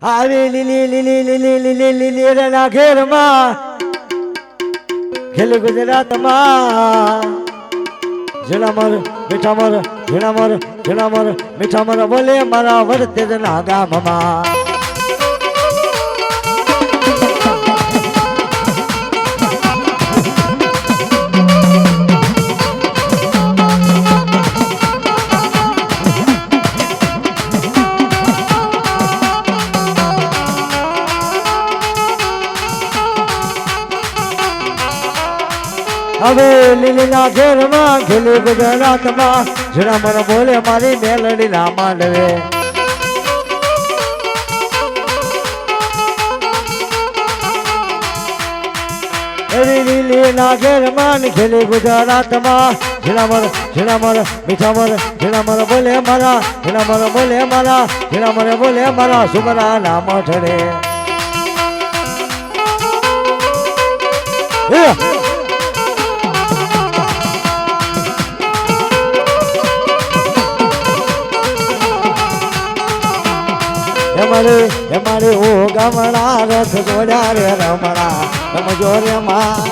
આવી લીલી લીલી લીલી લીલી લીલી રેના ઘેરમાં ખેલી ગુજરાતમાં ઝીણામર મીઠામર ઝીણામર ઝીણામર મીઠામર બોલે મારા વર્તેજના ગામમાં હવે લીલીના ઘેરમાં ખેલી ગુજરાતમાં ઝીણામર બોલે મારી મેલડી ના માંડવે એવી લીલીના ઘેરમાં ખેલી ગુજરાતમાં ઝીણામર ઝીણામર મીઠામર ઝીણામર બોલે મારા ઝીણામર બોલે મારા ઝીણામર બોલે મારા સુમરા નામ ઠરે એમારે ઓ ગામડા રથ જોડ્યા રે રમણા રમજો રે માં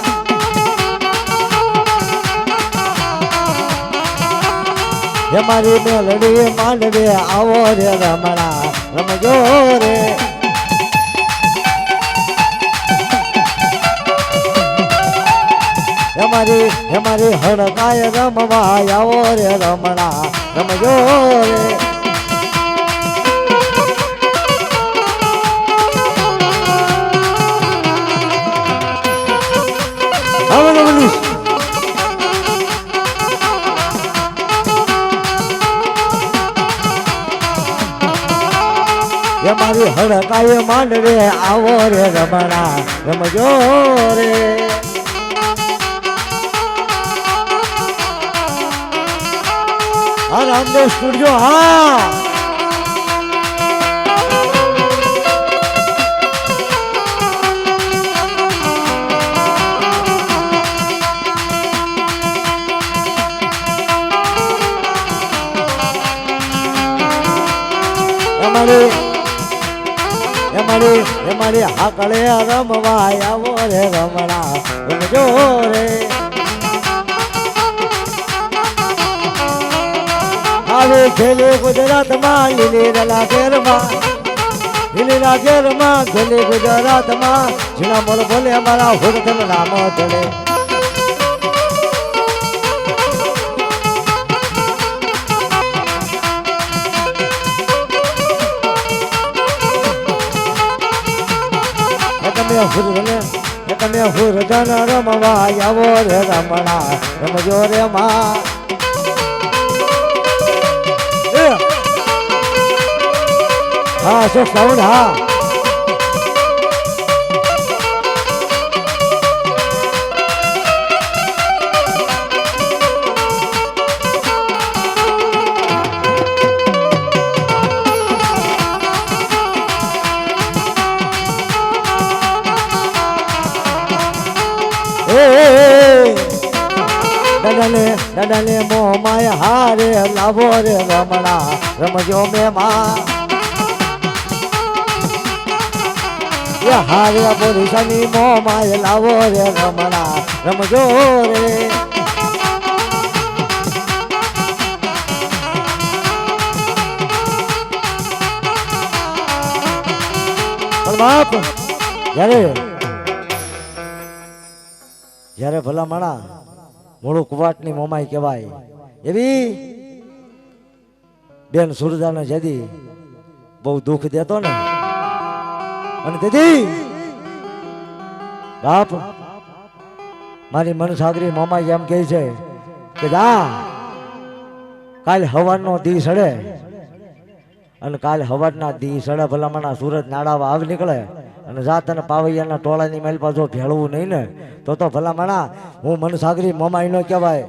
એમારી મેલડી માંડવે આવો રે રમણા રમજો રે એમારી હડકાય રમવા આવો રે રમણા રમજો રે મારી હડકાય માંડવે આવો રે રમણા રમજો રે હા રામદેવ સ્ટુડિયો હા એમારી હાકળે રમવા આવો રે રમણા રમજો રે આવે ખેલે ગુજરાતમાં લીલી રલા ઘેરમાં ખેલે ગુજરાતમાં ઝીણામર બોલે અમારા હુરધન નામ ધડે તમે હુરધન રમવા આવો રે રમણા રમજો રે માં હા શું સાઉન્ડ હા દાદાને મો માય હારે લાવો રે રમણા રમજો મે માં હારે બોરીસાની મો માય લાવો રે રમણા રમજો રે બાપ જ્યારે ભલા માણા મોડું કુવાટની મોમાઈ કહેવાય એવી બેન સુરજાને જેદી બહુ દુઃખ દેતો ને અને તેથી બાપ મારી મનસાગરી મોમાઈ એમ કહે છે કે જા કાલ હવારનો દી સડે અને કાલ હવારના દી સડે ભલામણા સુરત નાડાવા આવ નીકળે અને જા તને પાવૈયાના ટોળાની મેલ પાછો ભેળવું નહીં ને તો ભલામણા હું મનસાગરી મોમાઈ નો કહેવાય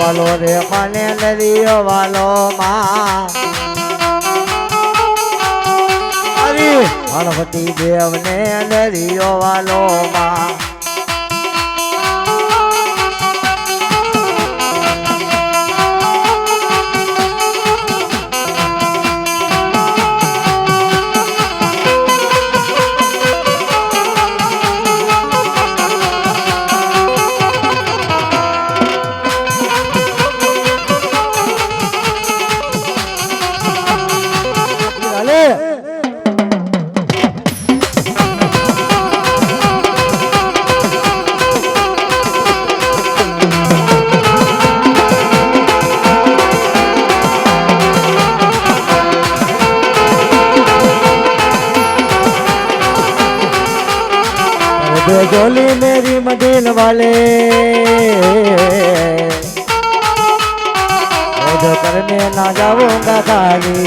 વાલો રે મને નરિયો વાલો માં ગણપતિ દેવ ને નરિયો વાલો માં जोली मेरी मदीन वाले जो करने ना जाऊंगा खाली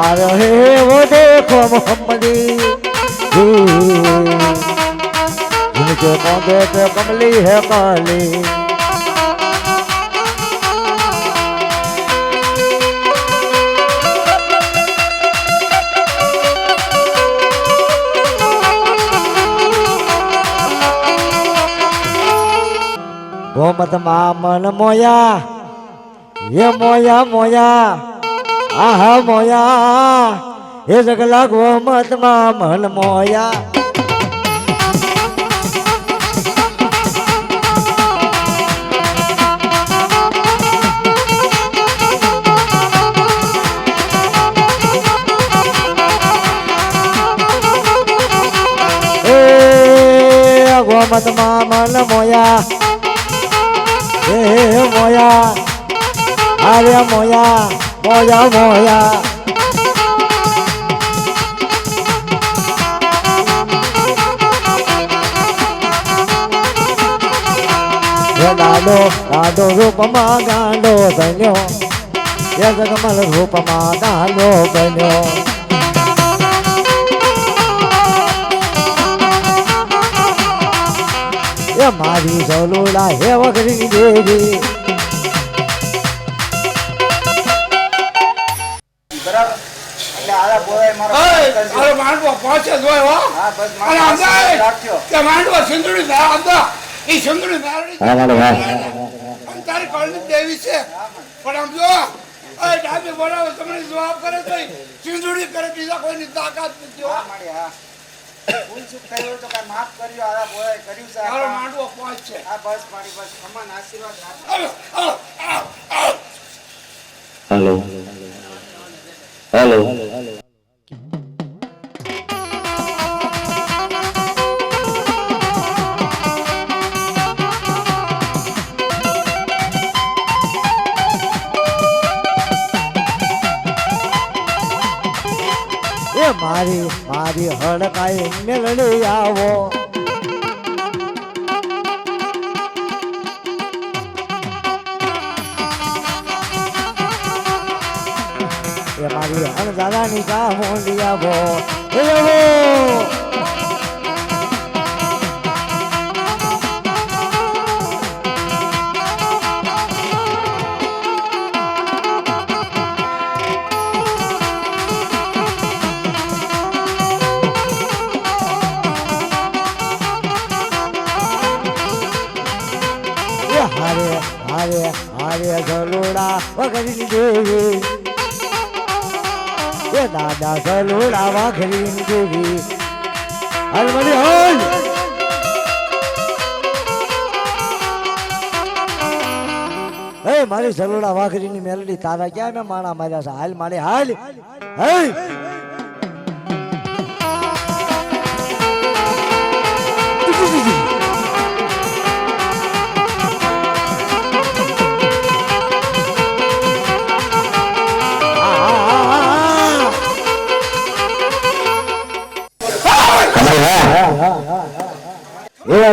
आ रहे वो देखो मोहम्मदी जिनके पौधे पे कमली है काली गोमत मामन मोया ये मोया मोया आहा मोया ये जगला गोमत मामन मोया गोमत मामन मोया मोया अरे मोया मोया मोया डालो डालो रूप मा गांडो बन्यो ये जगमल रूप मा गांडो बन्यो ये मारी सलूला हे वगरी देवी અરે માંડવો પહોંચે જ હોય હો. અને અંદર કે માંડવો સિંદુડી ના અંદર એ સિંદુડી નારણી તારી કળની દેવી છે પણ આમ જો એ ડાબી બોલાવો તમને જવાબ કરે તો સિંદુડી કરે બીજા કોઈની તાકાત નથી હો. ભૂલ ચૂક થઈ હોય તો કાંઈ માફ કર્યો આરા બોય કર્યું છે મારો માંડવો પહોંચશે. આ બસ મારી બસ અમન આશીર્વાદ हेलो हेलो ये मारी मारी हड़काई मेलड़ी आवो ये मारी हड़दानी का मोलिया वो हारे हारे हारे गलोड़ा वगरी देवी ये दादा गलोड़ा वगरी देवी हल बड़ी हल ए मारी गलोड़ा वगरी ની મેલડી તારા ક્યાં મે માણા માર્યા છે હાલ મારે હાલ હે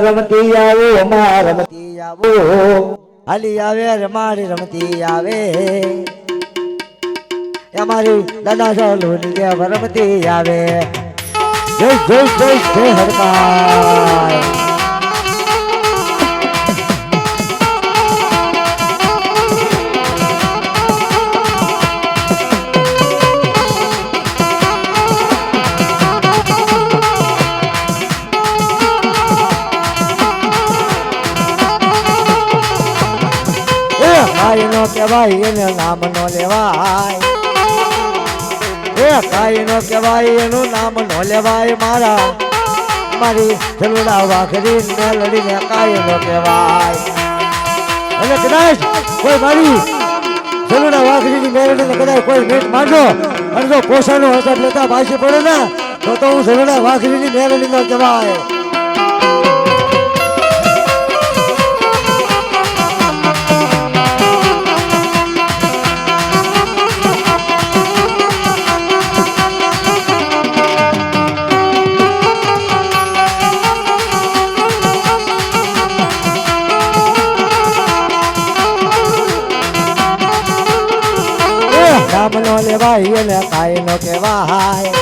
रमती आवो मां रमती आवो हाली आवे रे मारी रमती आवे हमारी दादा सोलूनी के रमती आवे જય જય જય જય હરકાય. કાઈ નો કહેવાય એને નામ નો લેવાય. કાઈ નો કહેવાય એનું નામ નો લેવાય. મારી જલુડા વાખરી મેલડીને કાઈ નો કહેવાય. અને કદાચ કોઈ મારી જલુડા વાખરીની મેલડીને કદાચ કોઈ મીઠ માંડો અને જો કોસાનો હસત લેતા ભાસી પડે ને તો હું જલુડા વાખરીની મેલડી નો કહેવાય. નામ નો લેવાય એને કાઈ નો કહેવાય.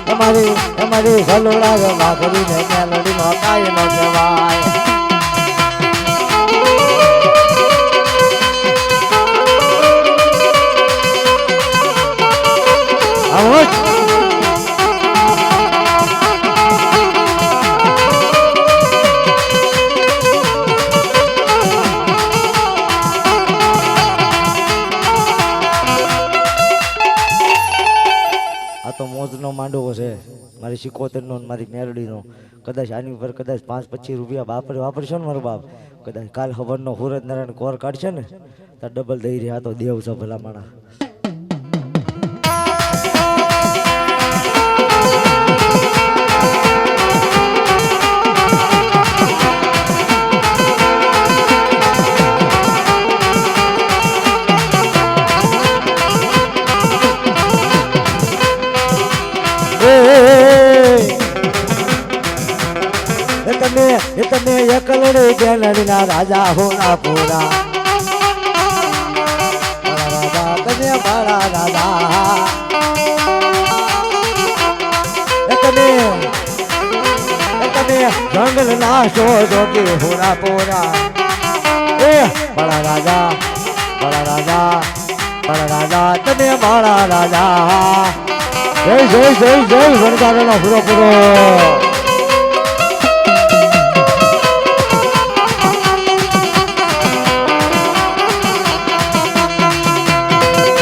તમારી સલુડા વાઘરીને મેલડી નો કાઈ નો કહેવાય. તો મોજનો માંડવો છે મારી સિકોતરનો મારી મેરડીનો. કદાચ આની ઉપર કદાચ 5-25 રૂપિયા વાપરશો ને મારો બાપ, કદાચ કાલ ખબરનો હુરત નારાયણ કોર કાઢશે ને તો ડબલ દઈ રહ્યા. તો દેવ છે ભલા માણા. તમે એકલડે બેલડીના રાજા હોના પૂરા. રાજા તમે મારા રાજા. તમે જંગલ ના છો જોગી હોના પૂરા. બડા રાજા બડા રાજા બડા રાજા તમે મારા રાજા. જય જય જય જય વરદાનો પૂરો પૂરો.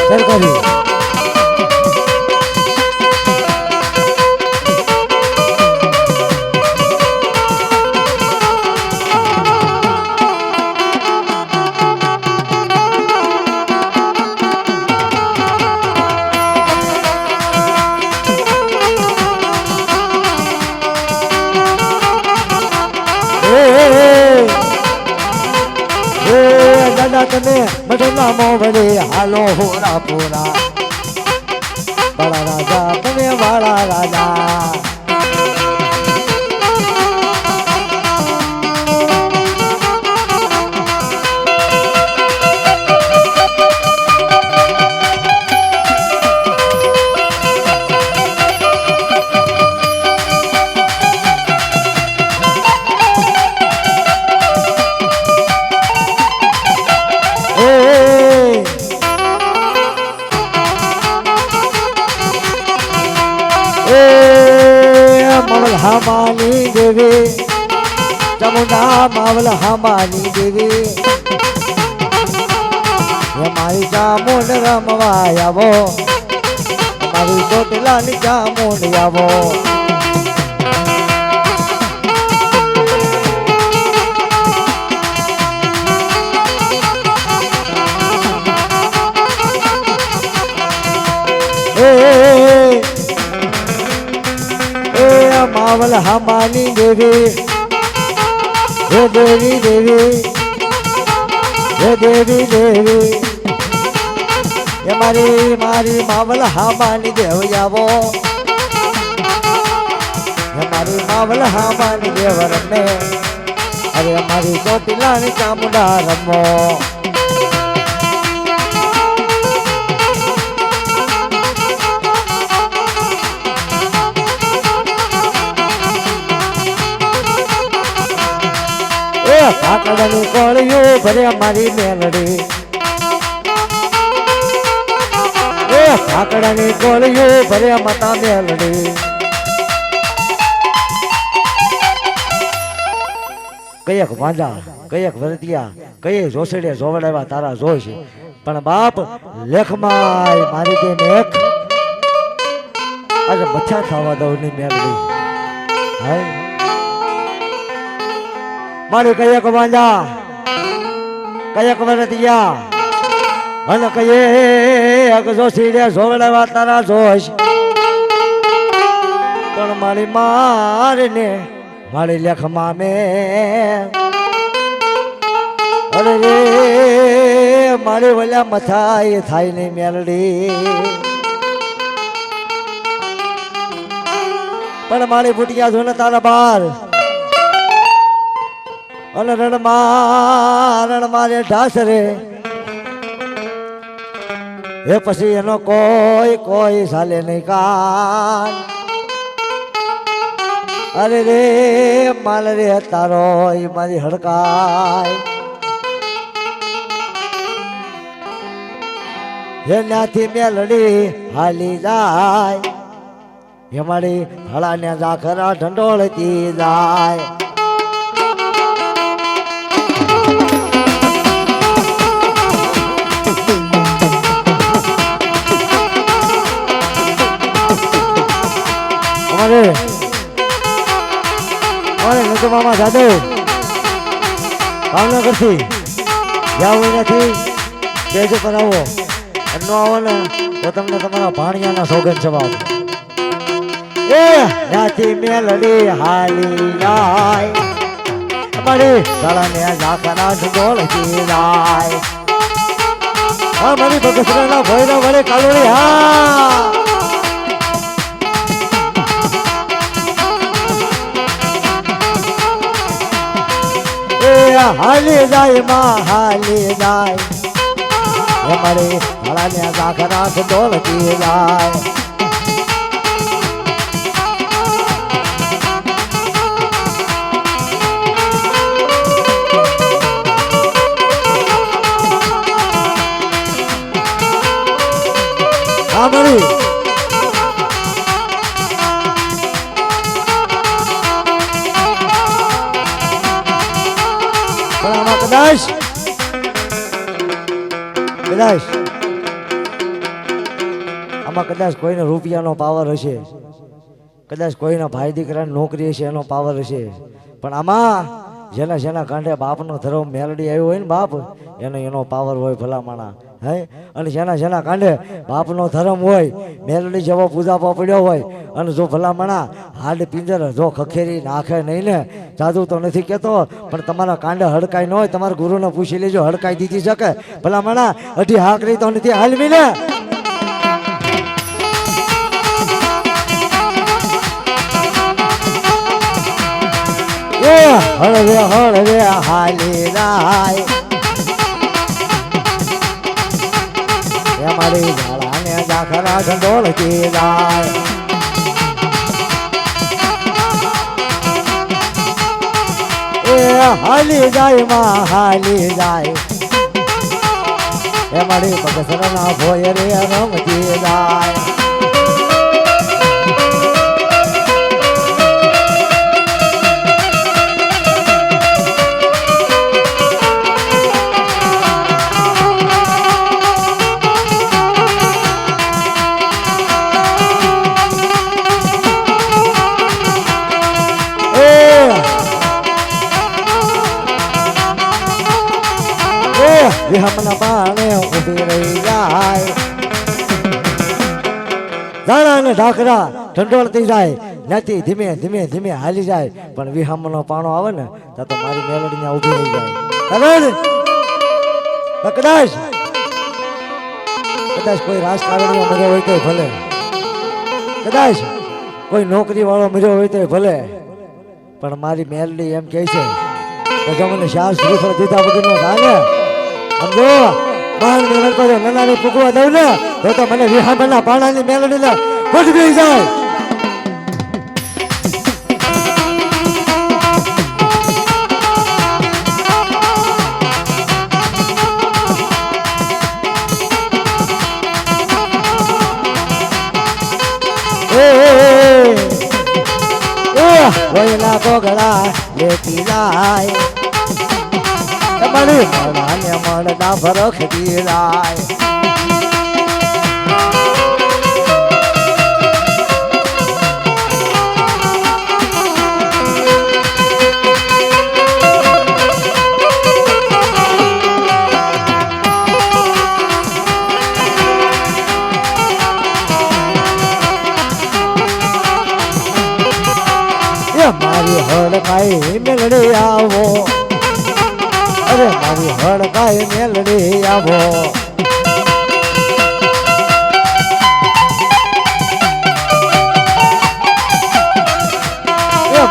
સરકારી તમે મઢના મોવડી હાલો હોરા પૂરા. બડા રાજા તમે વાળા રાજા. માવલહામાની દેવી ચામુંડા માવલહામાની દેવી. મારી ચામુંડ રમવા આવો, મારી ચોટલાની ચામુંડ આવો. માવલહામાની દેવી હે દેવી દેવી હે દેવી દેવી. મારી માવલહામાની દેવ આવો. મારી માવલહામાની દેવ રમે. અરે મારી ચોટીલાની ચામુંડા રમો. કાકડાની કોળિયું ભરે મારી મેલડી એ કાકડાની કોળિયું ભરે માતા મેલડી કયક વાંજા કયક વરતિયા કયે જોસડે જોવડાવ્યા તારા જોશ પણ બાપ લેખમાં મારી કે મેખ આજે મચ્છા ખાવા દઉં ની મેલડી હાય મારી કયક વાંજા કયક વરતિયા અને કયે જોસડે જોવડાવ્યા તારા જોશ પણ મારી મારને મારી લેખમાં મેં અરે રે મારી વલ્યા મથાઈ થાય નહીં મેલડી પણ મારી ફૂટિયા છો ને તારા બાર અને રણ મારે ઢાસ રે એ પછી એનો કોઈ ચાલે નહીં કાન અરે રે માલ રે તારો ઈ મારી હડકાય એનાથી મેલડી હાલી જાય એ મારી હળાને ઝાખરા ઢંડોળતી જાય અમારે નતો મામા જાદવ ભાવનગરથી જાવું નથી કેજો પર આવો ન આવો ને તો તમને તમારા ભાણિયાના સોગન જવાબ એ નાથી મેલડી હાલી જાય અમારી શાળાને ઝાકરા ઢોળતી જાય મારી ભગસરાના ભોયરા વડે કાલોડી હા હાલી જાય માં હાલી જાય અમારે હાલાને ઝાકરા ઢોળતી જાય સાંભળી કદાચ આમાં કદાચ કોઈને રૂપિયાનો પાવર હશે કદાચ કોઈના ભાઈ દીકરાની નોકરી હશે એનો પાવર હશે પણ આમાં જેના કાંઠે બાપનો ધર્મ મેલડી આવ્યો હોય ને બાપ એનો પાવર હોય ભલામણા હે અને જેના કાંઠે બાપનો ધર્મ હોય મેલડી જેવો પૂજાપો પડ્યો હોય અને જો ભલામણા હાડ પિંજર જો ખખેરી નાખે નહીં ને જાદુ તો નથી કહેતો પણ તમારા કાંડે હડકાઈ ન હોય તમારા ગુરુને પૂછી લેજો હડકાઈ દીધી શકે ભલામણા અઢી હાકરી તો નથી હાલવી ને હળવે હાલી રાય મારી ઝાડાને ઝાખરા ઢંઢોળતી જાય એ હાલી જાય માં હાલી જાય એ મારી પગસરના ભોય રે રમતી જાય વિહમના પાણે ઉભી રહી જાય ઝાડાને ઢાકરા ઢંઢોળતી જાય નથી ધીમે ધીમે ધીમે હાલી જાય પણ વિહમનો પાણો આવે ને તો મારી મેલડી ત્યાં ઉભી રહી જાય કદાચ કોઈ રાજકારણીમાં મર્યો હોય તો ભલે કદાચ કોઈ નોકરી વાળો મર્યો હોય તો ભલે પણ મારી મેલડી એમ કહે છે કે જો મને શાર શ્રીફળ દીધા વગરનો ગાને સમજો બહાર મેલડ કરે નાનાને પૂગવા દઉં ને તો મને વિહામના પાણાની મેલડી ને ગોઠવી જાય કોઈના કોગળા લેતી જાય તમારી મળાને મળતા ફરક દીરાય મારી હડકાઈ મેલડી આવો અરે મારી હડકાઈ મેલડી આવો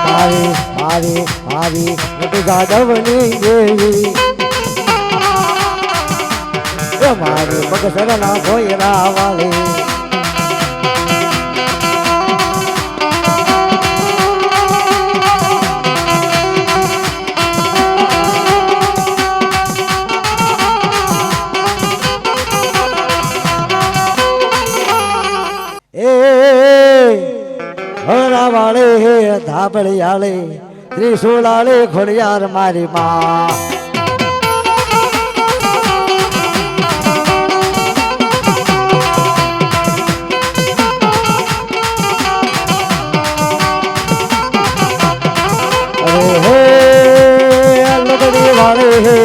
મારી મારી મારી જાદવની દેવી મારી બગસરના ભોયરા વાળી વાળે ધાબળિયાળે ત્રિશુલાળે ખોડિયાર મારી માં અરે હે લગડી વાળે હે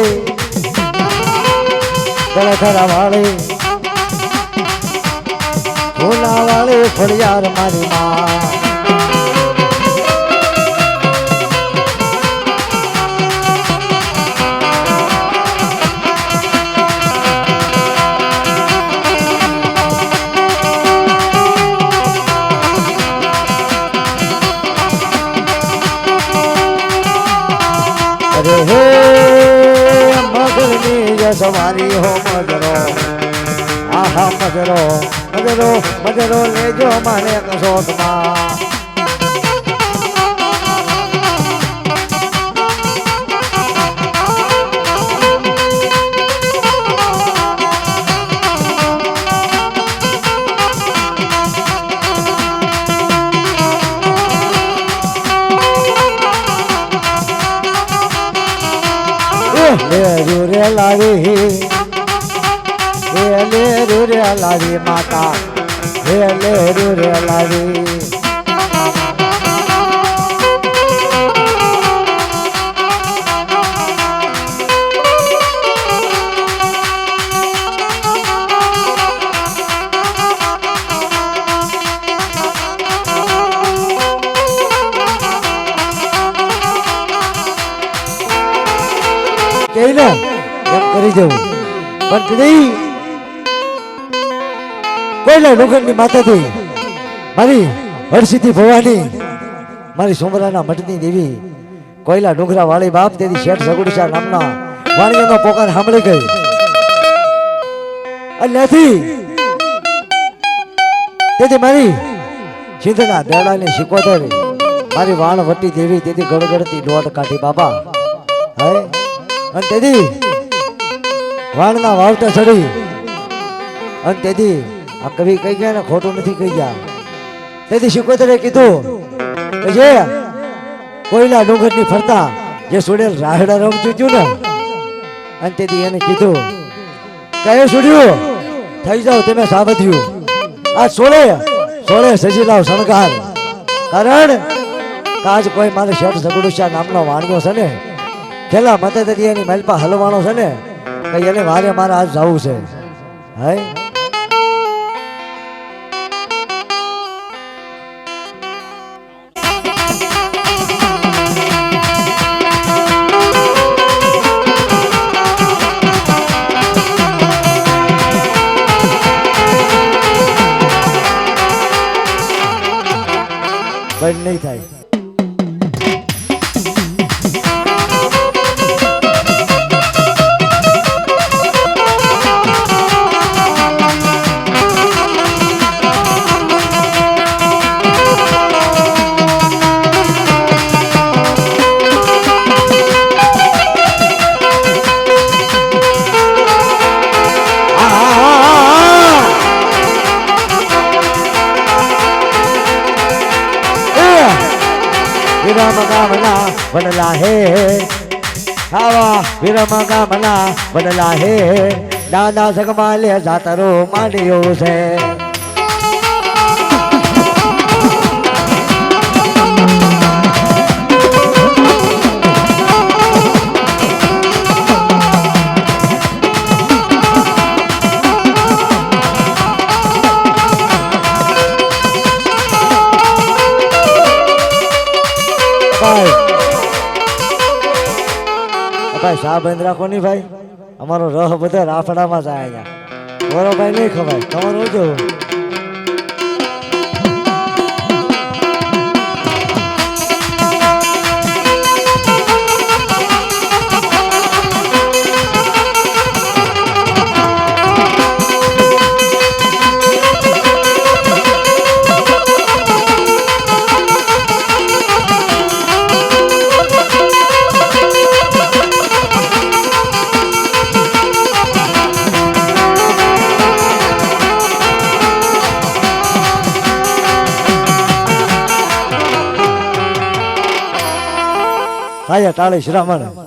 ગળખરા વાળે ભોલા વાળે ખોડિયાર મારી માં સવારી હો મજરો આહા મજરો મજરો મજરો લેજો મને કસોટમાં રે લાવી રે લાવી માતા રે લાવી કઈ ને એમ કરી જવું પણ કદી કોઈલા ડુંગરની માતાથી મારી હરસિદ્ધિ ભવાની મારી સોમરાના મઠની દેવી કોઈલા ડુંગરા વાળી બાપ તેથી શેઠ સગુડીશા નામના વાણિયાનો પોકાર સાંભળી ગઈ અને નથી તેથી મારી સિંધના બેડાની શીખોતર મારી વાણ વટી દેવી તેથી ગળગળતી દોડ કાઢી બાબા હે અને તેથી વાણના વાવટા ચડી અને તેથી આ કવિ કહી ગયા ને ખોટું નથી કહી ગયા તેથી શીખોતરે કીધું કે જે કોઈલા ડુંગરની ફરતા જે સુડેલ રાહડા રમતું હતું ને અને તેથી એને કીધું કયો સુડ્યું થઈ જાઓ તમે સાબધ્યું આ સોળે સજી લાવ શણગાર કારણ આજ કોઈ મારે શેઠ સગુડુશા નામનો વાણિયો છે ને ખેલા મતે એની મલપા હલવાનો છે ને કે એને વારે મારે આજ જવું છે હે બંધ નહીં થાય વિરમ ગામના વડલા હે આવા વિરમ ગામના વડલા હે દાદા સગમાલે જાતરો માંડ્યો છે ભાઈ સાબંધ રાખો નહીં ભાઈ અમારો રહ બધા રાફડામાં જાય અહીંયા બોરો ભાઈ નહીં ખવાય તમારું જો આયા ટાળી શ્રામણ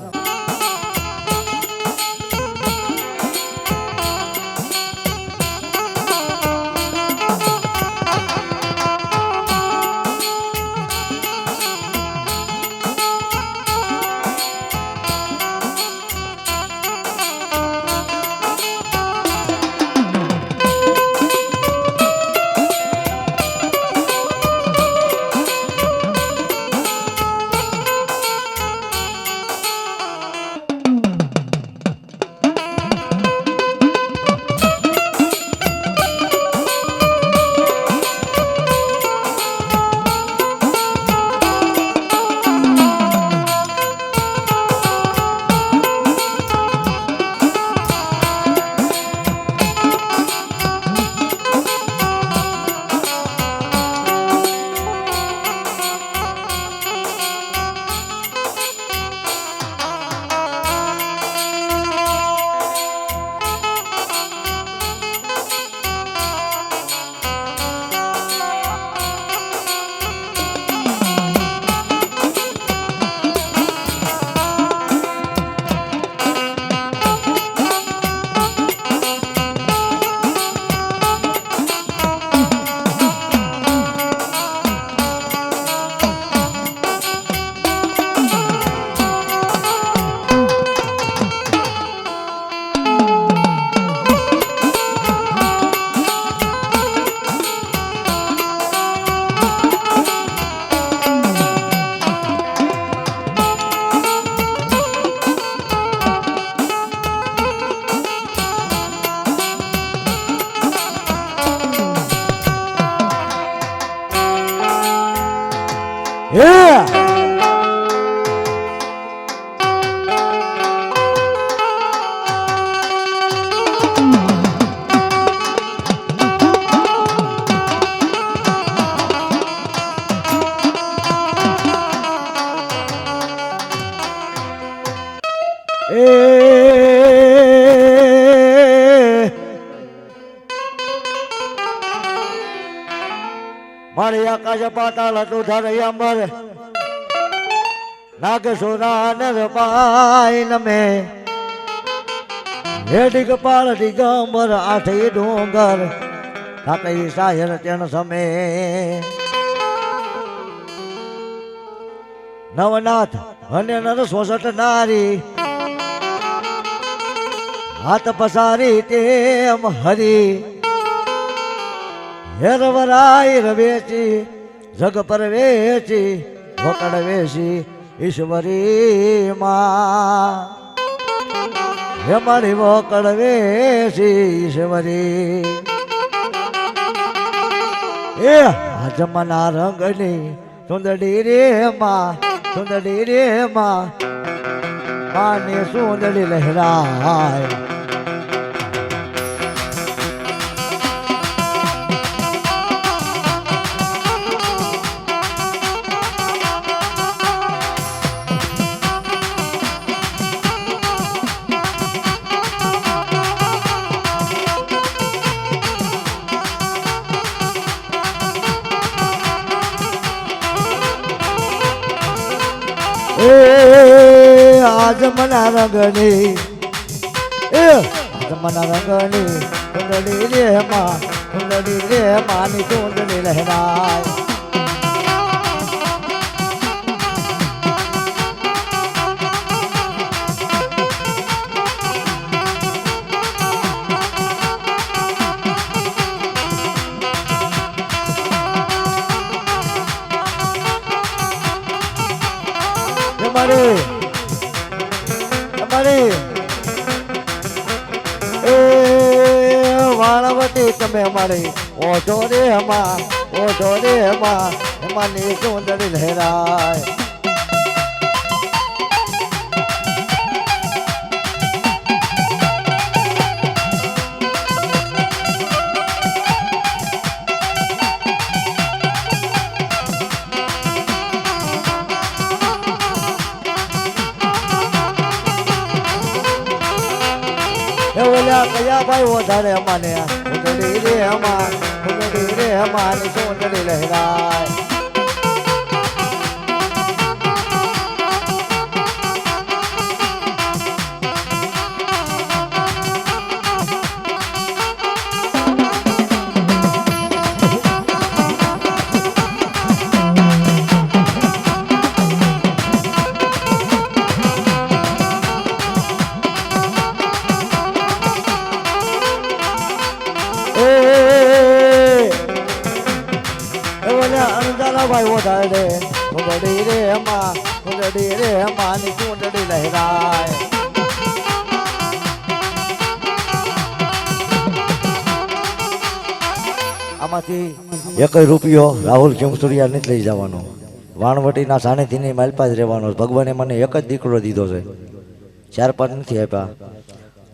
મારી આકાશ પાતાળ હતું ધરે અંબર નાગ સોના નર પાય નમે હેડી કપાળ દિગંબર આઠે ડોંગર થાકઈ સાયર તેણ સમે નવનાથ અને નર સોસઠ નારી હાથ પસારી તેમ હરી હેરવરાય રવેચી જગ પર વેચી વકડ વેચી ઈશ્વરી માં હે મારી વકડ વેચી ઈશ્વરી એ આજમના રંગની સુંદરી રે માં સુંદરી રે માં માને સુંદરી લહેરાય એ આજ મના રંગની એ આજ મના રંગની કુંડળી રે માં કુંડળી રે માની કુંડળી લહેરાય વાણવટી તમે અમારી ઓઢો રે એમાં ની સુંદરી લહેરાય ઓલા કયા ભાઈ વધારે અમાને કુંડળી રે અમાની સુંદરી લહેરાય ભાઈ વધારે કુંડળી રે અમાની સુંદરી લહેરાય આમાંથી એકય રૂપિયો રાહુલ ખેમસુરિયા નથી લઈ જવાનો વાણવટીના સાનિધ્ય ની માલપા જ રહેવાનો ભગવાને મને એક જ દીકરો દીધો છે 4-5 નથી આપ્યા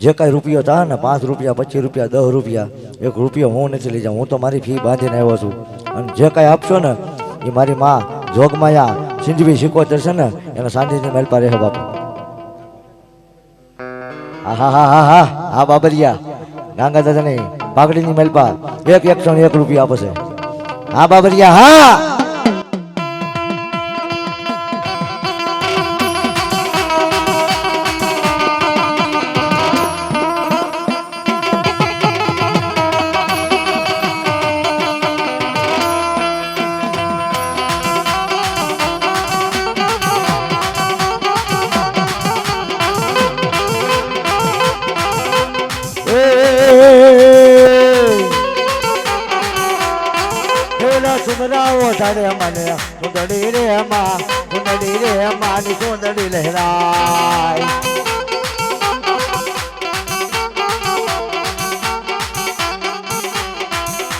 જે કાંઈ રૂપિયો થાય ને 5 રૂપિયા 25 રૂપિયા 10 રૂપિયા 1 રૂપિયો હું નથી લઈ જાઉં હું તો મારી ફી બાંધીને આવ્યો છું અને જે કાંઈ આપશો ને એ મારી માં જોગમાયા સિંધવી શીખોતર છે ને એના સાનિધ્ય મેલપા રહે બાપુ હા બાબરિયા ગાંગા દાદાની પાઘડીની મેલપા 101 રૂપિયા આપશે હા બાબરિયા હા વધારે મને કુંડળી રે માની સુંદરી લહેરાય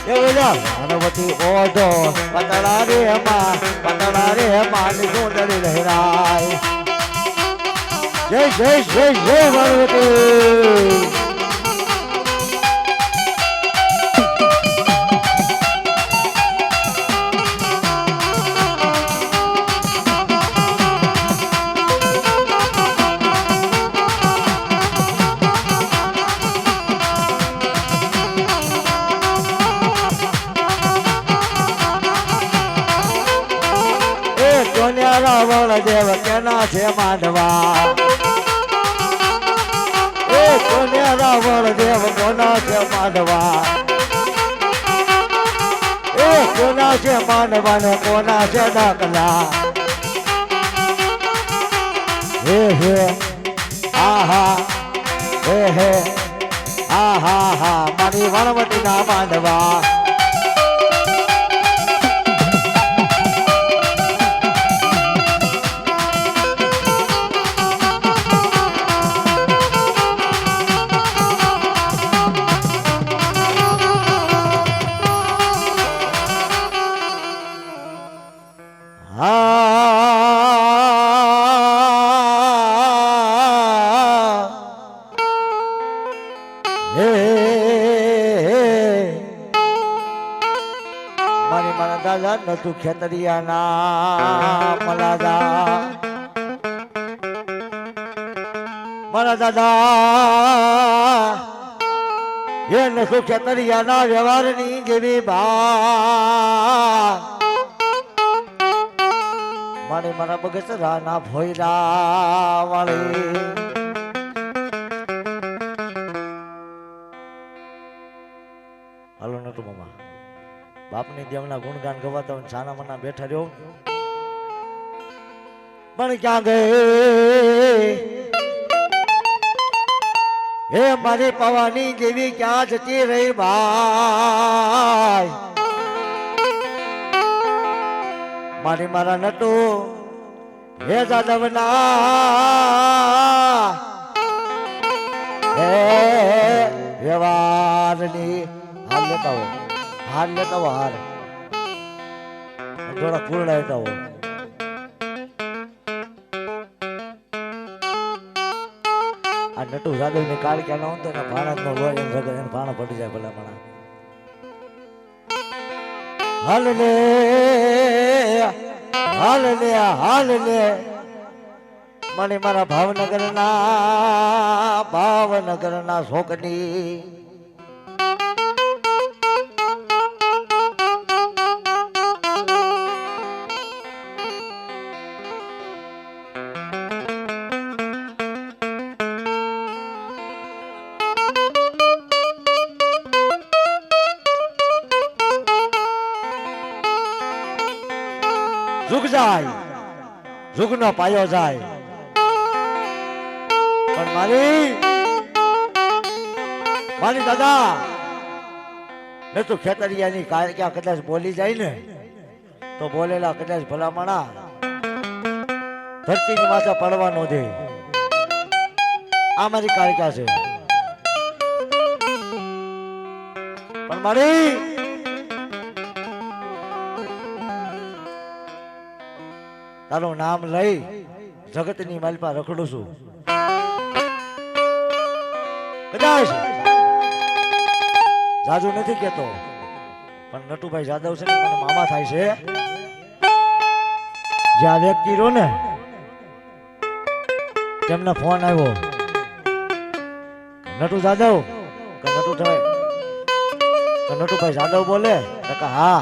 વાણવટી ઓઢો પતળા રે માની સુંદરી લહેરાય જય જય જય જય વાણવટી રાવણ દેવ કેના છે માંડવા એ કોને રાવણ દેવ કોના છે માંડવા એ કોના છે માંડવા ને કોના છે ડાકલા હે હે આહા હે આહા મારી વણવટી ના માંડવા તું ખેતરિયાના મલાદા મારા દાદા એ નસુ ખેતરિયાના વ્યવહારની જેવી બા મારે મારા બગસરા ના ભોયરા વાળી હાલો નટુ મામા બાપની દેવના ગુણગાન ગવાતા હોય છાના મના બેઠા રહ્યો પણ ક્યાં ગયે હે મારી પવાની દેવી ક્યાં જતી રહી ભાઈ મારી મારા નટુ હે જાદવના હે વ્યવહારની હાલ લેતા હો હાર થોડા પૂર્ણ લેતા હો આ નટુ જાદવ ને કાળ ક્યાં ના હોય ને ભાણા નો લોય એમ જગત એને ભાણા પડી જાય ભલા મણા હાલ લે મને મારા ભાવનગર ના શોકની ઝુક જાય ઝુકનો પાયો જાય પણ મારી દાદા ને તું ખેતરિયાની ક્યાં કદાચ બોલી જાય ને તો બોલેલા કદાચ ભલામણા ધરતીની માથે પડવા નો દે આ મારી કાળકા છે પણ મારી તારું નામ લઈ જગતની માલપા રખડું છું કદાચ જાજુ નથી કેતો પણ નટુભાઈ જાદવ છે ને મને મામા થાય છે જે આ વ્યક્તિ રહ્યો ને તેમને ફોન આવ્યો નટુ જાદવ કે નટુ થાય કે નટુભાઈ જાદવ બોલે કે હા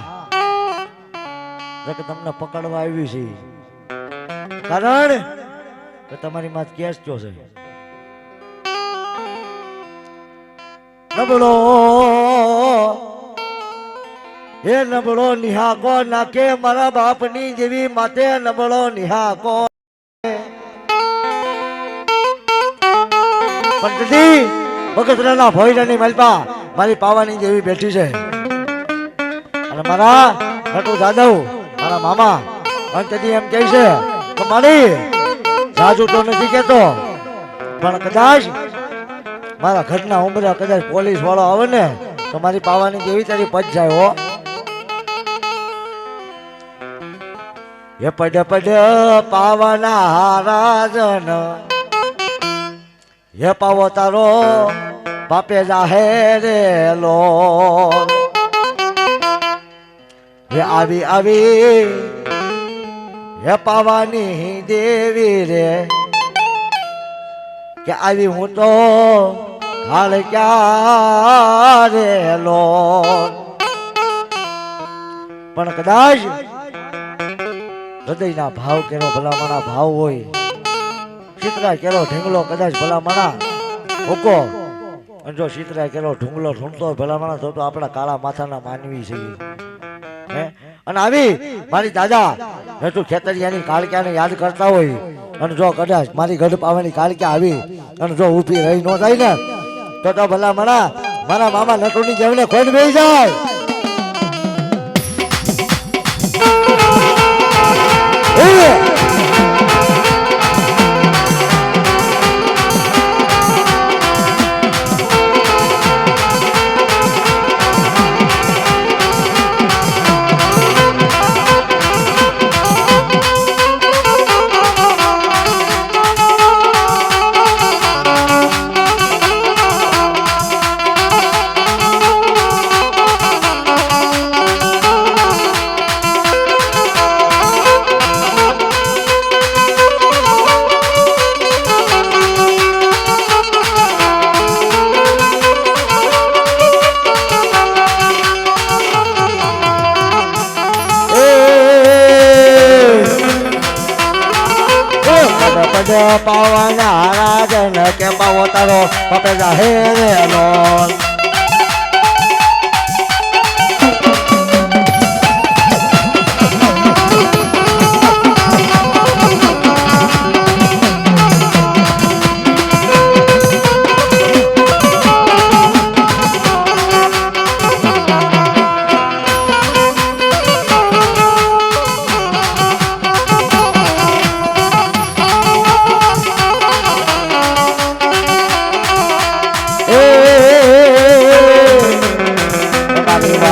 કે તમને પકડવા આવ્યું છે કારણ કે તમારી માં કેસ કયો છે નબળો નિહાકો નાખે મારા બાપની જેવી માથે નબળો નિહાકો પણ બગસરાના ભોયરાની માલપા મારી પાવાની જેવી બેઠી છે અને મારા નટુ જાદવ મારા મામા અંતથી એમ કહે છે કે મારી જાજુ તો નથી કેતો પણ કદાચ મારા ઘરના ઉમરા કદાચ પોલીસ વાળો આવે ને તો મારી પાવાની જેવી તારી પચ જાય હો એ પડ પાવાના હારાજન હે પાવો તારો બાપે જાહે રે લો હે આવી હે પાવાની દેવી રે કે આવી હું તો હાલ ક્યાં રે લો પણ કદાચ હૃદયના ભાવ કેરો ભલામણા ભાવ હોય ચિત્રા કેરો ઢીંગલો કદાચ ભલામણા હોકો અને જો ચિત્રા કેરો ઢૂંગલો ઢૂંઢતો ભલામણા તો આપણા કાળા માથાના માનવી છે હે અને આવી મારી દાદા તું ખેતરિયાની કાળક્યાને યાદ કરતા હોય અને જો કદાચ મારી ગઢ પાવાની કાળક્યા આવી અને જો ઊભી રહી ન થાય ને તો ભલામણા મારા મામા નટુની જેમને ખોટ બેસી જાય ગઢ પાવાના હારા જઈને કે પાવો તારો પપે જાહે રે લોન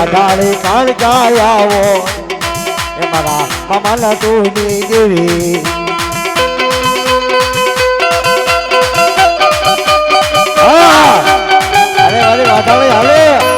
વાધારે કાળ ગાયાવો એ મારા મામાના તુની દેવી અરે અરે વાધારે હાલે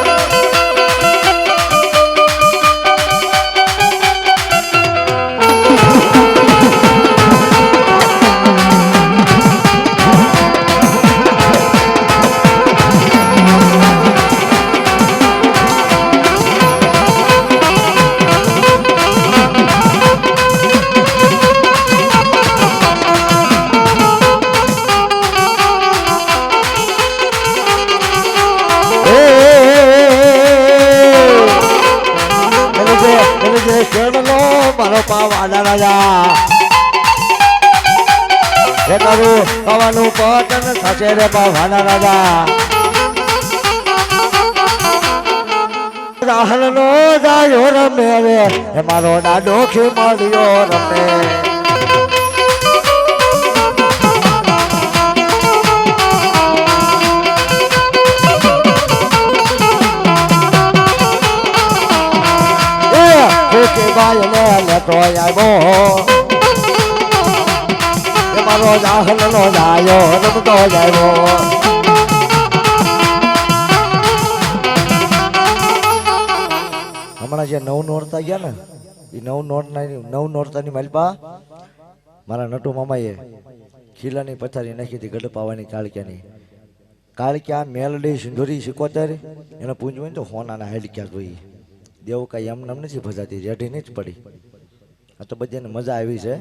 મારો પાવાના રાજા હે તારું પાવાનું પતન થશે રે પાવાના રાજા રાહલ નો જાયો રમે રે હે મારો દાદો ખીમડિયો રમે બાયને લેતો આવ્યો એ મારો જાહલ નો જાયો રમતો જાયો હમણાં જે નવ નોરતા ગયા ને એ નવ નોરતાની માલપા મારા નટુ મામાએ ખીલાની પથારી નાખી હતી ગઢ પાવાની કાળક્યા મેલડી સિંધુરી સિકોતર એને પૂંજવું હોય તો હોનાના હાડક્યા જોઈ દેવ કાંઈ એમ નામ નથી ભજાતી રેઢી નહીં જ પડી આ તો બધાને મજા આવી છે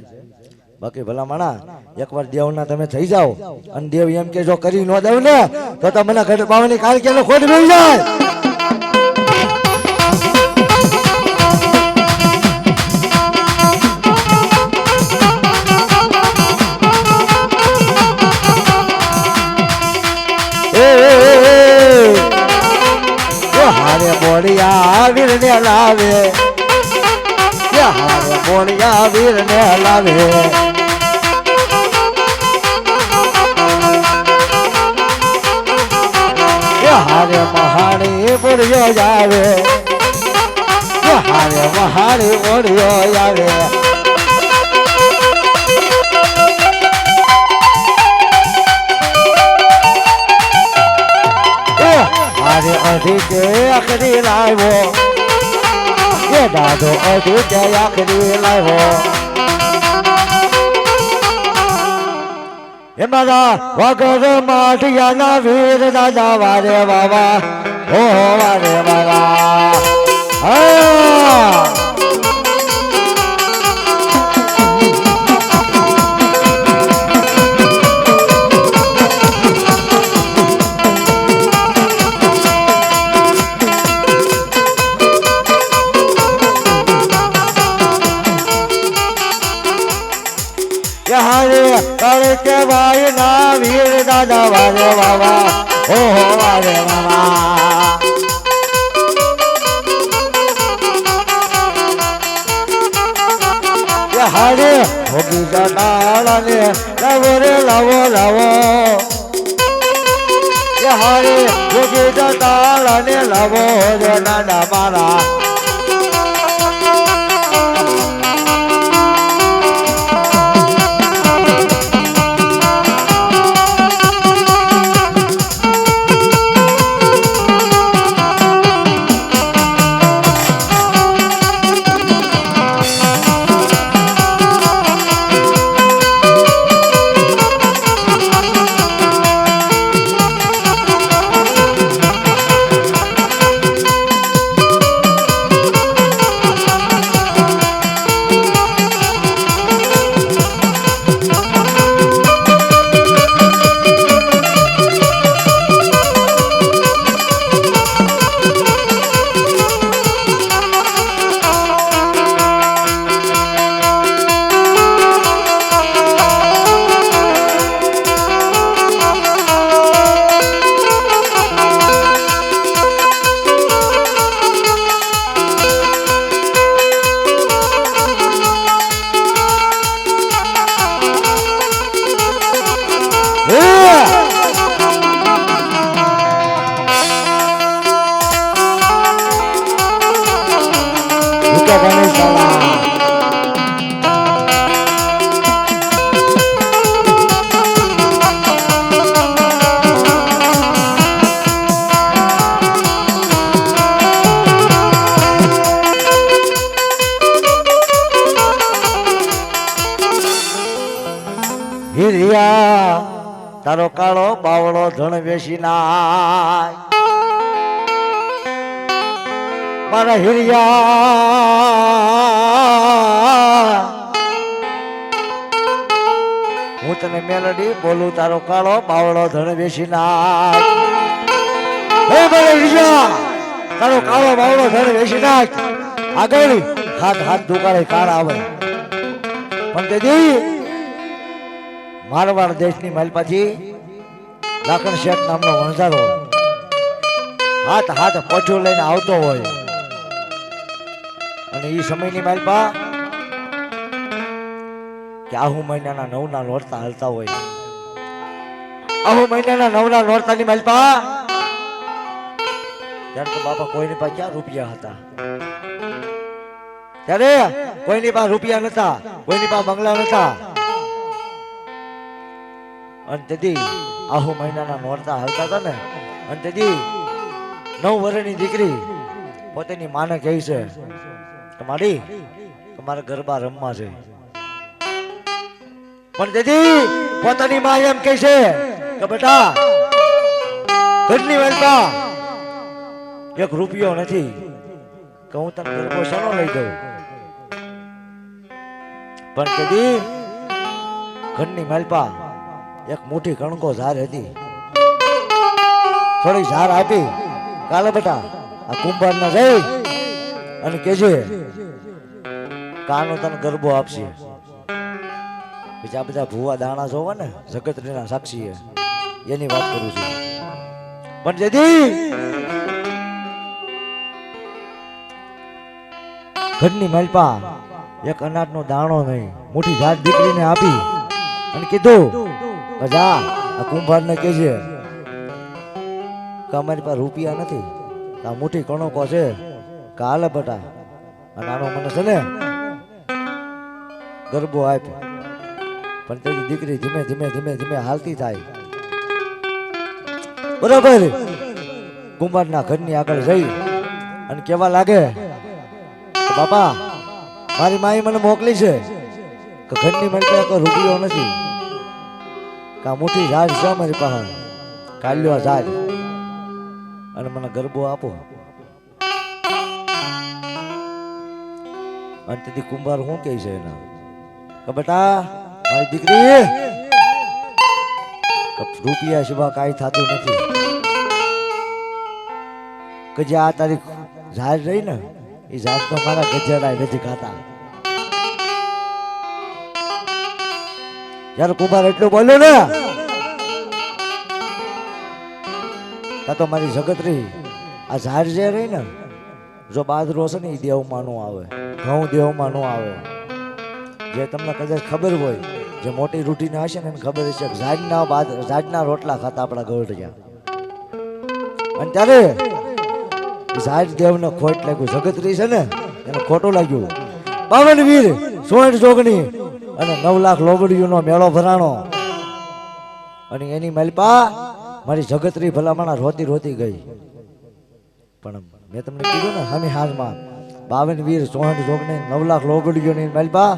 બાકી ભલા માણા એકવાર દેવના તમે થઈ જાઓ અને દેવ એમ કે જો કરી ન દઉં ને તો મને ગઢ પાવાની કાળક્યાનો ખોટ મળી જાય હારે બોડિયા વીર ને લાવે હારે બોડિયા વીર ને લાવે હારે મહાણી બોડિયો આવે હારે મહાણી બોડિયો આવે હારે અઢી કે આખરી લાવ્યો એ દાદો અઢી કે આખરી લાવ્યો એ મારા વગર માઠિયાના વીર દાદા વારે વાવા હો વારે વાવા હા હારે કે ભાઈ ના વીર દાદા વારે વાવા ઓહો વારે વાવા હારે ભોગી જનાળાને લાવો રે લાવો લાવો હારે ભોગી જનાળાને લાવો રે દાદા મારા હિરિયા તારો કાળો બાવળો ધણ વેસી નાય મારા હિરિયા હું તને મેલડી બોલું તારો કાળો બાવળો ધણ વેસી નાય હે મારા હિરિયા તારો કાળો બાવળો ધણ વેસી નાય આગળ હાથ હાથ દુકાળે કાળ આવે પણ તેથી મારવાડ દેશની માલપાથી લાખણ શેઠ નામનો વણઝારો હાથ હાથ પોઠું લઈને આવતો હોય અને એ સમયની માલપા કે આહુ મહિનાના 9 ના નોરતા હાલતા હોય આહુ મહિનાના 9 ના નોરતાની માલપા ત્યારે તો બાપા કોઈની પાસે ક્યાં રૂપિયા હતા ત્યારે કોઈની પાસે રૂપિયા નતા કોઈની પાસે બંગલા નતા અને તેથી આહુ મહિનાના નોરતા હાલતા હતા ને અને તેથી 9 વર્ષની દીકરી પોતાની માને કહે છે કે મારી તમારે ગરબા રમવા છે પણ તેથી પોતાની માં એમ કહે છે કે બેટા ઘરની વેલપા એક રૂપિયો નથી કે હું તને ગરબો શાનો લઈ દઉં પણ તેથી ઘરની મેલપા એક મોટી કણકો ઝાર હતી થોડી ઝાર આપી કાલે બેટા આ કુંભાર ના જઈ અને કેજે કાનો તને ગરબો આપશે બીજા બધા ભૂવા દાણા જોવા ને જગતના સાક્ષી એની વાત કરું છું પણ જેથી ઘરની મેલપા એક અનાજનો દાણો નહીં મોટી ઝાર દીકરીને આપી અને કીધું જા આ કુંભારને કહેજે કે અમારી પાસે રૂપિયા નથી આ મોટી કણકો છે કે હાલે બટા અને આનો મને છે ને ગરબો આપ પણ તેની દીકરી ધીમે ધીમે ધીમે ધીમે હાલતી થાય બરાબર કુંભારના ઘરની આગળ જઈ અને કેવા લાગે કે બાપા મારી માએ મને મોકલી છે કે ઘરની મને કોઈ રૂપિયો નથી કા મોટી ઝાડ છે મારી પાસે કાલ્યો ઝાડ અને મને ગરબો આપો અને તેથી કુંભાર શું કહે છે એના કે બેટા મારી દીકરી કે રૂપિયા સિવાય કાંઈ થતું નથી કે જે આ તારી ઝાડ રહી ને એ ઝાડ તો મારા ગજેડા નથી ખાતા જયારે કુંભાર એટલું બોલ્યો ને તો મારી જગતરી આ ઝાડ જે રહી ને જો બાજરો છે ને એ દેવમાં નો આવે ઘઉં દેવમાં નો આવે જે તમને કદાચ ખબર હોય જે મોટી રૂટીને હશે ને એને ખબર હશે ઝાડના રોટલા ખાતા આપણા ગવડિયા અને ત્યારે ઝાડ દેવને ખોટ લાગ્યું જગતરી છે ને એને ખોટું લાગ્યું 52 વીર 16 જોગણી અને 9 લાખ લોબડીઓનો મેળો ભરાણો અને એની માલપા મારી જગતરી ભલામણા રોતી રોતી ગઈ પણ મેં તમને કીધું ને હમી હાજમાં 52 વીર 16 જોગણી 9 લાખ લોબડીઓની માલપા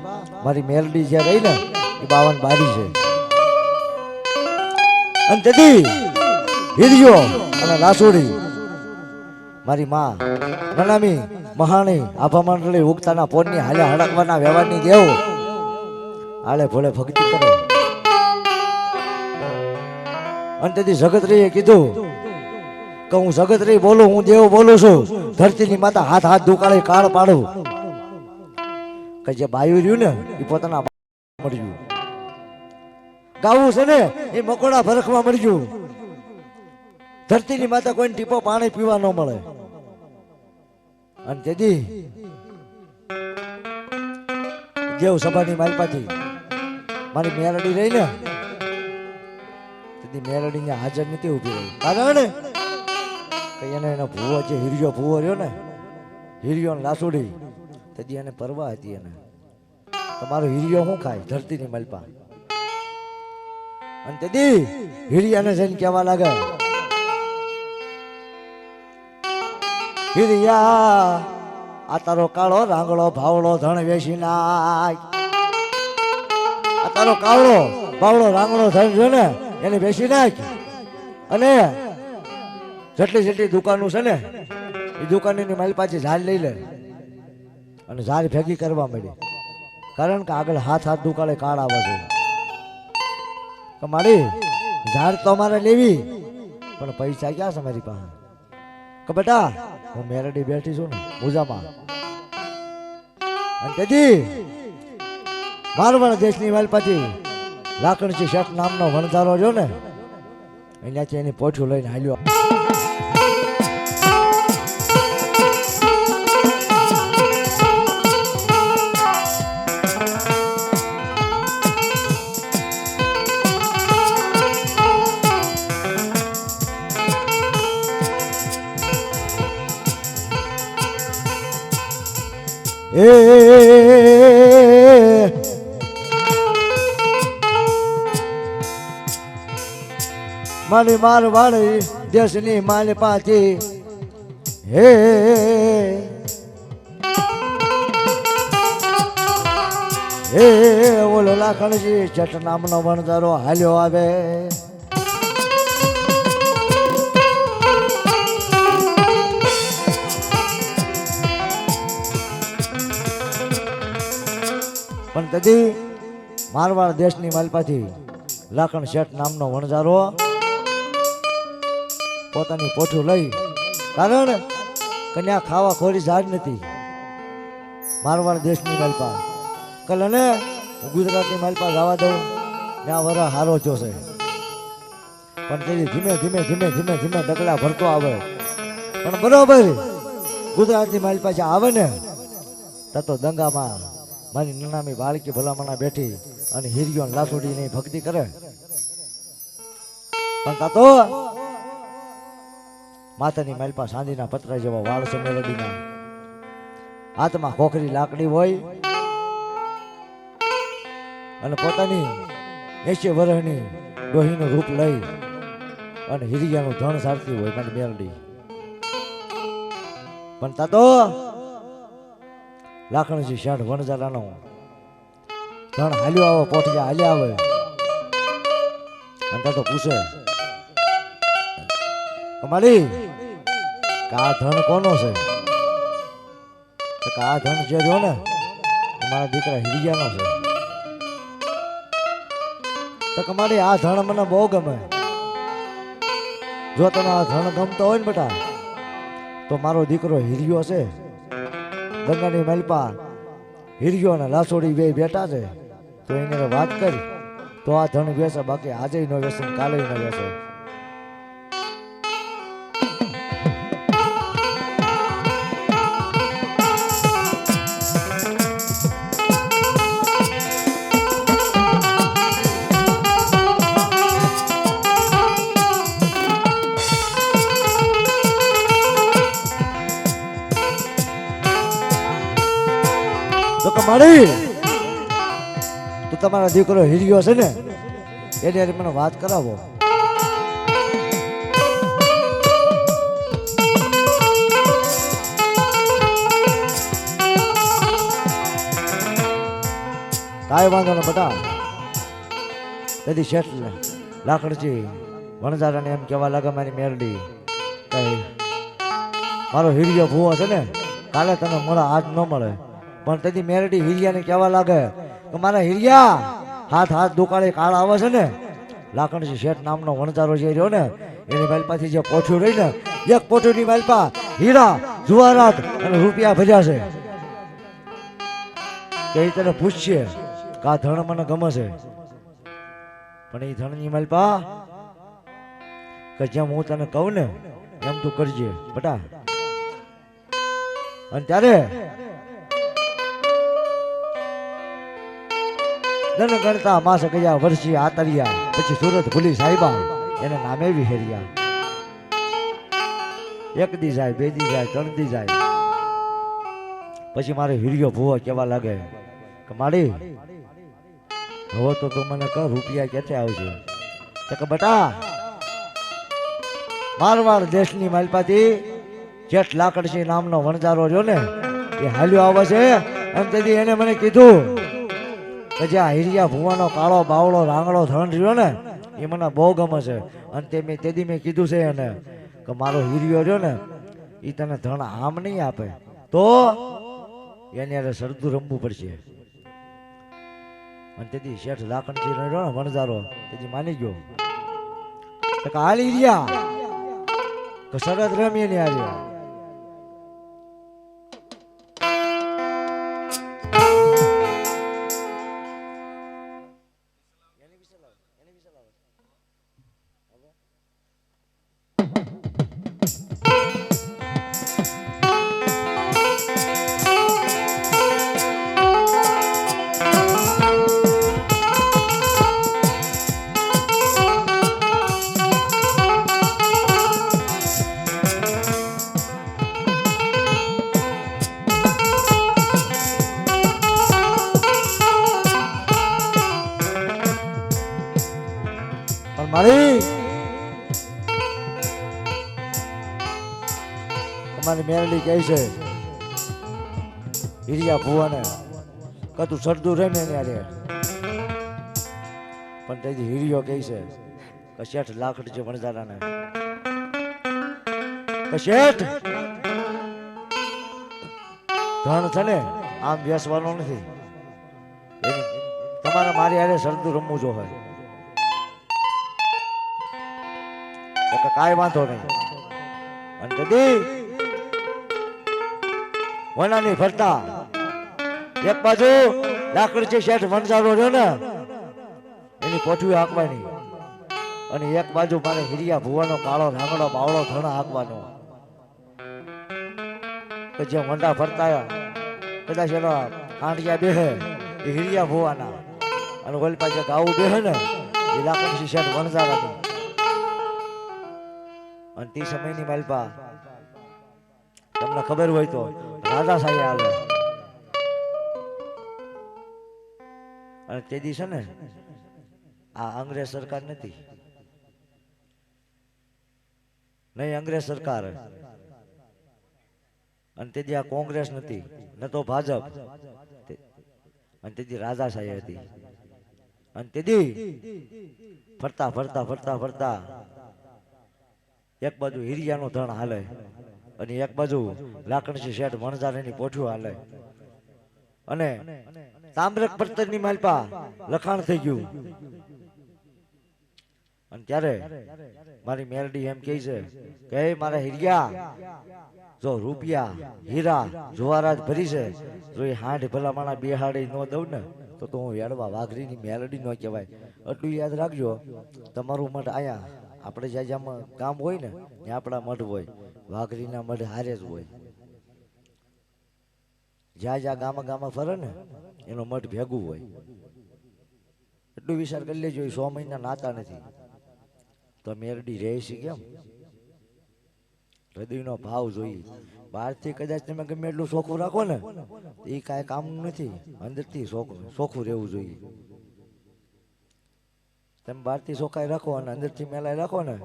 મારી મેલડી જે રહી ને એ 52 બારી છે અને તેથી હિરિયો અને લાસુડી મારી માં નનામી મહાણી આભા મંડળી ઉગતાના પોરની હાલ્યા હડકવાના વ્યવહારની દેવ આલે ભોલે ભક્તિ કરે અને તેથી જગતરીએ કીધું કે હું જગતરી બોલું હું દેવ બોલું છું ધરતીની માતા હાથ હાથ દુકાળે કાળ પાડું કે જે બાયું રહ્યું ને એ પોતાના મળ્યું ગાવું છે ને એ મકોડા ભરખમાં મળ્યું ધરતીની માતા કોઈ ટીપો પાણી પીવા ન મળે અને તેથી દેવ સભાની માલપાથી મારી મેલડી રહી ને તેથી મેલડી ને હાજર નથી ઉભી રહી કારણ કે એને એનો ભૂવો જે હિરિયો ભૂવો રહ્યો ને હિરિયો ને લાસુડી તેથી એને પરવા હતી એને તમારો હિરિયો શું ખાય ધરતીની માલપા અને તેથી હિરિયાને જઈને કહેવા લાગે હિરિયા આ તારો કાળો રાંગડો ભાવડો ધણ વેસી નાય આ તારો કાળો બાવળો રાંગણો થઈને જો ને એને બેસી નાખ અને જેટલી દુકાનો છે ને એ દુકાનની મારી પાસે ઝાડ લઈ લે અને ઝાડ ભેગી કરવા માંડી. કારણ કે આગળ હાથ દુકાળે કાળ આવે છે. કે મારી ઝાડ તો અમારે લેવી પણ પૈસા ક્યાં છે મારી પાસે? કે બેટા હું મેરડી બેઠી છું ને પૂજામાં અને તેથી મારવાડ દેશની વાલપાથી લાકણજી શેઠ નામનો વણઝારો રહ્યો ને અહીંયાથી એની પોઠું લઈને હાલ્યો. મારી મારવાડી દેશની માલ પાછી હે હે ઓલો લાખણજી ચટ નામનો વણઝારો હાલ્યો આવે. પણ તેથી મારવાડ દેશની માલપાથી લાખણ શેઠ નામનો વણઝારો પોતાની પોઠું લઈ, કારણ કન્યા ખાવા ખોરી ઝાડ નથી મારવાડ દેશની માલપા. કલ ને ગુજરાતની માલપા જવા દઉં ત્યાં વરા હારો જોશે. પણ તેથી ધીમે ધીમે ધીમે ધીમે ધીમે ડગલા ભરતો આવે. પણ બરોબર ગુજરાતની માલપા જે આવે ને ત્યાં તો દંગામાં મારી નનામી બાળકી ભલામણા બેઠી અને હિરિયો લાસુડીની ભક્તિ કરે. પણ તા તો માતાની માલપા સાંજીના પતરા જેવા વાળ છે મેલડીના. હાથમાં ખોખરી લાકડી હોય અને પોતાની 80 વર્ષની ડોહીનું રૂપ લઈ અને હિરિયાનું ધણ સારતી હોય મારી મેલડી. પણ તા તો લાખણજી શેઠ વણઝારાનો ધણ હાલ્યો આવો, પોઠિયા હાલ્યા આવે અને તા તો પૂછે અમારી આ ધણ કોનો છે? આ ધણ જે રહ્યો ને મારા દીકરા હિરિયાનો છે. તો કમાડી આ ધણ મને બહુ ગમે. જો તને આ ધણ ગમતો હોય ને બેટા તો મારો દીકરો હિરિયો છે ગંગાની માલપા હિરિયો ને લાસોડી બે બેટા છે તો એને વાત કરી તો આ ધણ વેસે, બાકી આજે ન વેસે કાલે ન વેસે. તો કમાડી તો તમારા દીકરો હિરિયો છે ને એની હારે મને વાત કરાવો. કાંઈ વાંધો ને બટા. તેથી શેઠ લાકડજી વણઝારાને એમ કહેવા લાગે મારી મેરડી કઈ મારો હિરિયો ભૂવો છે ને કાલે તને મળે આજ ન મળે. પણ તેથી મેરડી હિરિયાને કહેવા લાગે કે મારા હિરિયા હાથ દુકાળે કાળ આવે છે ને લાખણજી શેઠ નામનો વણઝારો જે રહ્યો ને એની માલપાથી જે પોઠું રહી ને એક પોઠુંની માલપા હીરા જુવારાત અને રૂપિયા ભર્યા છે. કે એ તને પૂછશે કે આ ધણ મને ગમે છે. પણ એ ધણની માલપા કે જેમ હું તને કહું ને એમ તું કરજે બટા. અને ત્યારે ધન ગણતા માસ ગયા વર્ષી આતરિયા પછી સુરત ભૂલી સાહેબા એને નામે વિહેર્યા. એક દી જાય, બે દી જાય, ત્રણ દી જાય. પછી મારે હિરિયો ભૂવો કહેવા લાગે કે મારી હવે તો તું મને કહો રૂપિયા ક્યાંથી આવશે? તો કે બટા મારવાડ દેશની માલપાથી જેઠ લાકડસિંહ નામનો વણઝારો રહ્યો ને એ હાલ્યો આવે છે. એમ તેથી એને મને કીધું કે જે આ હીરિયા ભુવાનો કાળો બાવળો રાંગડો ધણ રહ્યો ને એ મને બહુ ગમે છે. અને તેથી મેં કીધું છે એને કે મારો હીરિયો રહ્યો ને એ તને ધણ આમ નહીં આપે, તો એની યારે સરદું રમવું પડશે. અને તેથી શેઠ લાખણજી રહ્યો ને વણઝારો તેથી માની ગયો કે હાલ હીરિયા કે શરદ રમીએ ને યારે. મારી તમારી મેરડી કહે છે હીરિયા ભુવાને કે તું સરદું રમે ને યારે. પણ તેથી હીરિયો કહે છે કે શેઠ લાખણજી વણઝારાને કે શેઠ ધણ છે ને આમ બેસવાનો નથી, તમારે મારી હારે સરદું રમવું જો હોય કાંઈ વાંધો નહીં. અને કદી વનાની ફરતા એક બાજુ લાકડી શેઠ વણઝારો રહ્યો ને એની પોઠવી હાંકવાની, અને એક બાજુ મારે હીરિયા ભુવાનો કાળો રાંગડો બાવળો ધણ હાંકવાનો. કે જે વંડા ફરતા કદાચ એનો આંટિયા બેહે એ હીરિયા ભુવાના, અને ઓલી પાસે ગાવું બેહે ને એ લાકડી શેઠ વણઝારાની. અને તે સમયની માલપા તમને ખબર હોય તો રાજા સાહેબ આવે, અને તે દિવસે ને આ અંગ્રેજ સરકાર નથી, નહીં અંગ્રેજ સરકાર, અને તેથી આ કોંગ્રેસ નથી ન તો ભાજપ, અને તેથી રાજા સાહેબ હતી. અને તેથી ફરતા ફરતા ફરતા ફરતા એક બાજુ હીરિયાનો ધણ હાલે અને એક બાજુ લાકણજી શેઠ વણઝારાની પોઠ્યું હાલે. અને તામ્રક પત્તરની માલપા લખાણ થઈ ગયું. અને ત્યારે મારી મેરડી એમ કહે છે કે મારા હીરિયા જો રૂપિયા હીરા જુવારાજ ભરી છે જો એ હાંડ ભલા માણા બેહાડી ન દઉં ને તો હું યાડવા વાઘરીની મેરડી ન કહેવાય. એટલું યાદ રાખજો. તમારું મઠ આયા આપણે જ્યાં જ્યાં ગામ હોય ને ત્યાં આપણા મઠ હોય, વાઘરીના મઠ હારે જ હોય. જ્યાં જ્યાં ગામમાં ફરે ને એનો મઠ ભેગું હોય. એટલું વિચાર કરી લેજો. 100 મહિના નાતા નથી તો મેરડી રહે છે કેમ? હૃદયનો ભાવ જોઈએ. બહારથી કદાચ તમે ગમે એટલું ચોખ્ખું રાખો ને એ કાંઈ કામનું નથી. અંદરથી ચોખ્ખું રહેવું જોઈએ. તમે બહારથી ચોખ્ખાઈ રાખો અને અંદરથી મેલાઈ રાખો ને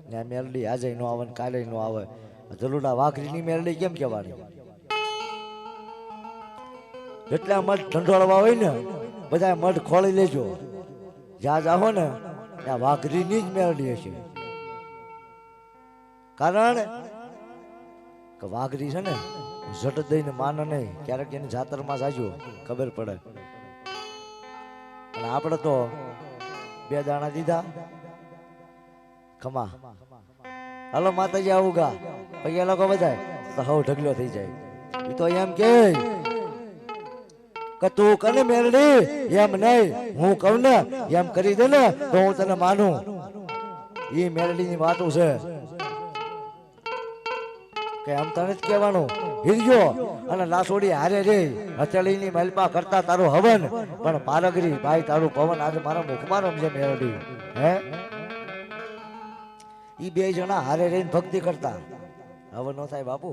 ત્યાં મેરડી આજે ન આવે ને કાલે ન આવે. જલુડા વાઘરીની મેરડી કેમ કહેવાની? જેટલા મઠ ઢંઢોળવા હોય ને બધા મઠ ખોળી લેજો. જ્યાં જાઓ ને ત્યાં વાઘરીની જ મેરડી હશે. કારણ કે વાઘરી છે ને ઝટ દઈને માને નહીં. ક્યારેક એની જાતરમાં જાજો ખબર પડે. અને આપણે તો 2 દાણા દીધા ખમા હાલો માતાજી આવું ગા પૈયા લોકો બધા તો હવે ઢગલો થઈ જાય. એ તો એમ કે તું કને મેરડી એમ નહીં, હું કહું ને એમ કરી દે ને તો હું તને માનું. એ મેરડીની વાતો છે કે આમ તને જ કહેવાનું હીરજો અને લાસોડી હારે રે હથેળીની મલપા કરતા તારું હવન પણ પારગરી ભાઈ તારું પવન આજે મારા મુખમાં રમજે મેરડી. હે ઈ 2 જણા હારે રહીને ભક્તિ કરતા હવે ન થાય બાપુ.